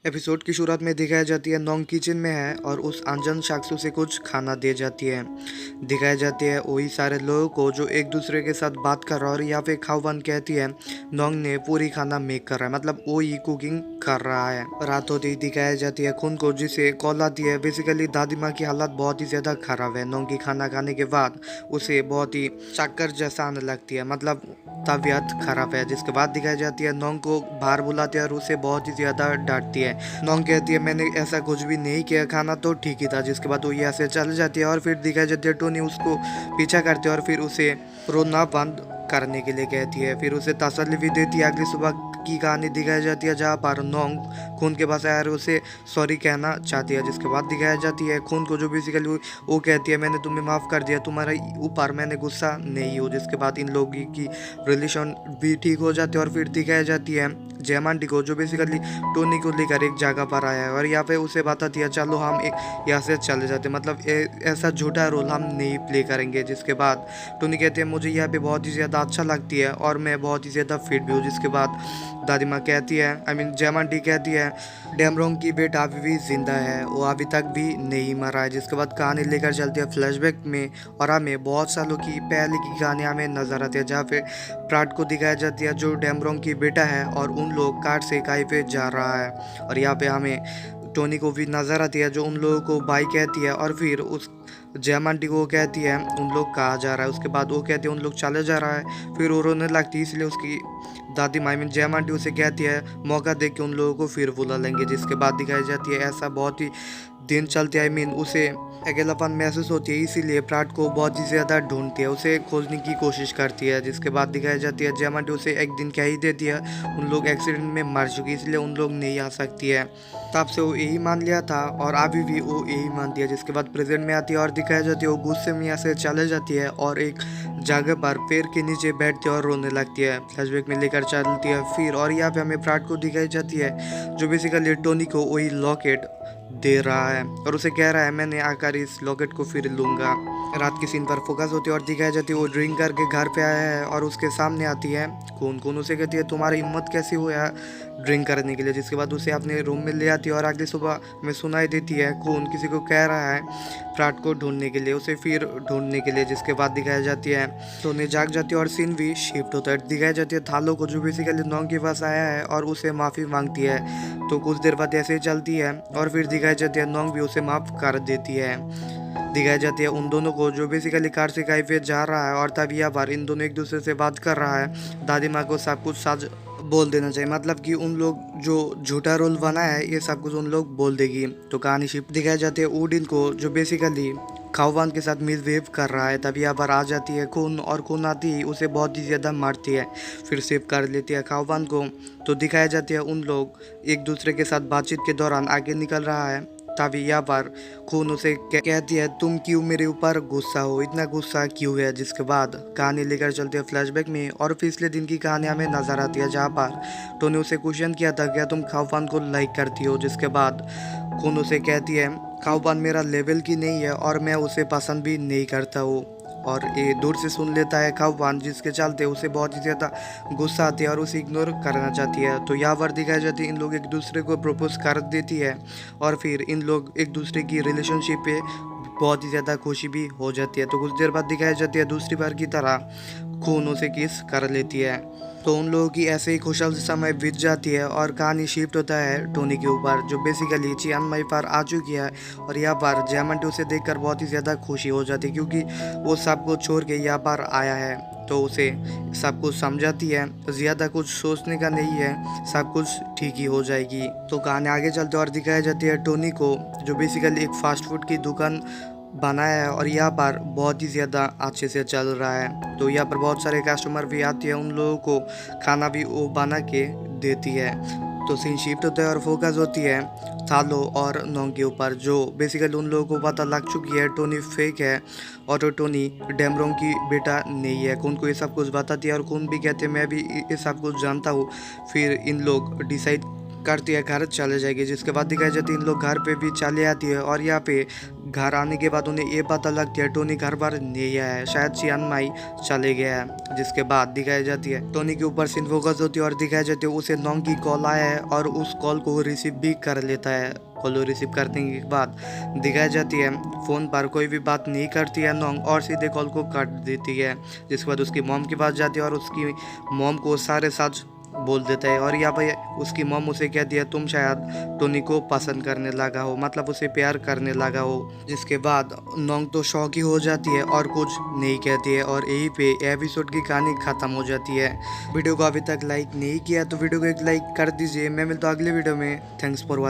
Episode की शुरुआत में दिखाई जाती है नोंग किचन में है और उस अनजान शख्स से कुछ खाना दे जाती है। दिखाई जाती है वही सारे लोगों को जो एक दूसरे के साथ बात कर रहा है और यहाँ पे खावन कहती है नोंग ने पूरी खाना मेक कर रहा है, मतलब वो ही कुकिंग कर रहा है। रात होती ही दिखाई जाती है खून को जिसे कॉल आती है। बेसिकली दादी माँ की हालत बहुत ही ज़्यादा खराब है। नोंग की खाना खाने के बाद उसे बहुत ही चक्कर जैसा आने लगती है, मतलब तबीयत खराब है। जिसके बाद दिखाई जाती है नोंग को बाहर बुलाती है और उसे बहुत ही ज़्यादा डांटती है। नोंग कहती है मैंने ऐसा कुछ भी नहीं किया, खाना तो ठीक ही था। जिसके बाद वो यहाँ से चल जाती है और फिर दिखाई जाती है टोनी उसको पीछा करती है और फिर उसे रोना बंद करने के लिए कहती है। फिर उसे तसल्ली भी देती है। अगली सुबह की कहानी दिखाई जाती है जहाँ पर नोंग खून के पास आया और उसे सॉरी कहना चाहती है। जिसके बाद दिखाई जाती है खून को जो बेसिकली वो कहती है मैंने तुम्हें माफ़ कर दिया, तुम्हारे ऊपर मैंने गुस्सा नहीं हो। जिसके बाद इन लोगों की रिलेशन भी ठीक हो जाती है और फिर दिखाई जाती है जयमांटी को जो बेसिकली टोनी को लेकर एक जगह पर आया है और यहाँ पे उसे बताती है चलो हम एक यहाँ से चले जाते, मतलब ऐसा झूठा रोल हम नहीं प्ले करेंगे। जिसके बाद टोनी कहती है मुझे यहाँ पे बहुत ही ज़्यादा अच्छा लगती है और मैं बहुत ही ज़्यादा फिट भी हूँ। जिसके बाद दादी माँ कहती है जयमांटी कहती है डैमरोंग की बेटा अभी भी जिंदा है, वो अभी तक भी नहीं मरा है। जिसके बाद कहानी लेकर चलती है फ्लैशबैक में और हमें बहुत सालों की पहले की कहानी हमें नजर आती है जहाँ पे प्राट को दिखाई जाती है जो डैमरोंग की बेटा है और उन लोग कार से काई पे जा रहा है। और यहाँ पे हमें टोनी को भी नजर आती है जो उन लोगों को बाई कहती है और फिर उस जयमांटी को कहती है उन लोग कहाँ जा रहा है। उसके बाद वो कहती है उन लोग चले जा रहा है। फिर वो रोने लगती है, इसलिए उसकी दादी माई मीन जयमांटी उसे कहती है मौका देख के उन लोगों को फिर बुला लेंगे। जिसके बाद दिखाई जाती है ऐसा बहुत ही दिन चलते आई मीन उसे अकेलापन महसूस होती है, इसीलिए प्राट को बहुत ही ज़्यादा ढूंढती है, उसे खोजने की कोशिश करती है। जिसके बाद दिखाई जाती है जयमांटी उसे एक दिन कह ही देती है उन लोग एक्सीडेंट में मर चुके इसलिए उन लोग नहीं आ सकती है। तब से वो यही मान लिया था और अभी भी वो यही मानती है। जिसके बाद प्रेजेंट में आती है और दिखाई जाती है वो गुस्से में यहाँ से चले जाती है और एक जगह पर पेड़ के नीचे बैठती है और रोने लगती है। फ्लैशबैक में लेकर चलती है फिर और यहाँ पे हमें प्राट को दिखाई जाती है जो बेसिकली टोनी को वही लॉकेट दे रहा है और उसे कह रहा है मैंने आकर इस लॉकेट को फिर लूंगा। रात की सीन पर फोकस होती है और दिखाई जाती है वो ड्रिंक करके घर पे आया है और उसके सामने आती है खून उसे कहती है तुम्हारी हिम्मत कैसी हो यार ड्रिंक करने के लिए। जिसके बाद उसे अपने रूम में ले आती है और अगली सुबह में सुनाई देती है खून किसी को कह रहा है प्राट को ढूंढने के लिए, उसे फिर ढूंढने के लिए। जिसके बाद दिखाई जाती है टोनी जाग जाती है और सीन भी शिफ्ट होता है। दिखाई जाती है थालो को जो बेसिकली नोंग के पास आया है और उसे माफ़ी मांगती है। तो कुछ देर बाद ऐसे ही चलती है और फिर दिखाई जाती है नोंग भी उसे माफ़ कर देती है। दिखाई जाती है उन दोनों को जो बेसिकली कार से कहीं पे जा रहा है और तब यहाँ पर इन दोनों एक दूसरे से बात कर रहा है। दादी माँ को सब कुछ सच बोल देना चाहिए, मतलब कि उन लोग जो झूठा रोल बनाया है ये सब कुछ उन लोग बोल देगी। तो कहानी शिफ्ट दिखाई जाती है उडिन को जो बेसिकली खाओवान के साथ मिसबिहेव कर रहा है। तब यहाँ पर आ जाती है खून और खून आती ही उसे बहुत ही ज़्यादा मारती है, फिर सेव कर लेती है खाओवान को। तो दिखाई जाती है उन लोग एक दूसरे के साथ बातचीत के दौरान आगे निकल रहा है। तभी यहाँ पर खून उसे कहती है तुम क्यों मेरे ऊपर गुस्सा हो, इतना गुस्सा क्यों है। जिसके बाद कहानी लेकर चलती है फ्लैशबैक में और पिछले दिन की कहानी हमें नजर आती है जहाँ पर टोनी उसे क्वेश्चन किया था क्या तुम खाओपान को लाइक करती हो। जिसके बाद खून उसे कहती है खाओपान मेरा लेवल की नहीं है और मैं उसे पसंद भी नहीं करता हूँ। और ये दूर से सुन लेता है खाओपान जिसके चलते उसे बहुत ही ज़्यादा गुस्सा आती है और उसे इग्नोर करना चाहती है। तो यहाँ पर दिखाई जाती है इन लोग एक दूसरे को प्रपोज कर देती है और फिर इन लोग एक दूसरे की रिलेशनशिप पे बहुत ही ज़्यादा खुशी भी हो जाती है। तो कुछ देर बाद दिखाई जाती है दूसरी बार की तरह खून उसे किस कर लेती है। तो उन लोगों की ऐसे ही खुशहाल समय बीत जाती है और कहानी शिफ्ट होता है टोनी के ऊपर जो बेसिकली चियान माई पर आ चुकी है। और यहाँ पर जयमंटी उसे देखकर बहुत ही ज़्यादा खुशी हो जाती है क्योंकि वो सबको छोड़ के यहाँ पर आया है। तो उसे सब कुछ समझाती है, ज़्यादा कुछ सोचने का नहीं है, सब कुछ ठीक ही हो जाएगी। तो कहानी आगे चलते और दिखाई जाती है टोनी को जो बेसिकली एक फास्ट फूड की दुकान बनाया है और यहाँ पर बहुत ही ज़्यादा अच्छे से चल रहा है। तो यहाँ पर बहुत सारे कस्टमर भी आते हैं, उन लोगों को खाना भी वो बना के देती है। तो सीन शिफ्ट होता है और फोकस होती है थालो और नोंग के ऊपर जो बेसिकली उन लोगों को पता लग चुकी है टोनी फेक है और तो टोनी डैमरोंग की बेटा नहीं है। खून को ये सब कुछ बताती है और खून भी कहते हैं मैं भी ये सब कुछ जानता हूँ। फिर इन लोग डिसाइड करती है घर चले जाएगी। जिसके बाद दिखाई जाती है इन लोग घर पे भी चले आती है और यहाँ पे घर आने के बाद उन्हें ये पता लगती है टोनी घर पर नहीं आया है, शायद चियांग माई चले गया है। जिसके बाद दिखाई जाती है टोनी के ऊपर सीन फोकस होती है और दिखाई जाती है उसे नोंग की कॉल आया है और उस कॉल को रिसीव भी कर लेता है। कॉल रिसीव करने के बाद दिखाई जाती है फ़ोन पर कोई भी बात नहीं करती है नोंग और सीधे कॉल को काट देती है। जिसके बाद उसकी मॉम के पास जाती है और उसकी मॉम को सारे सच बोल देता है और यहाँ पे उसकी मॉम उसे कहती है तुम शायद टोनी को पसंद करने लगा हो, मतलब उसे प्यार करने लगा हो। जिसके बाद नोंग तो शौक ही हो जाती है और कुछ नहीं कहती है और यहीं पे एपिसोड की कहानी खत्म हो जाती है। वीडियो को अभी तक लाइक नहीं किया तो वीडियो को एक लाइक कर दीजिए। मैं मिलता हूँ अगले वीडियो में। Thanks for watching.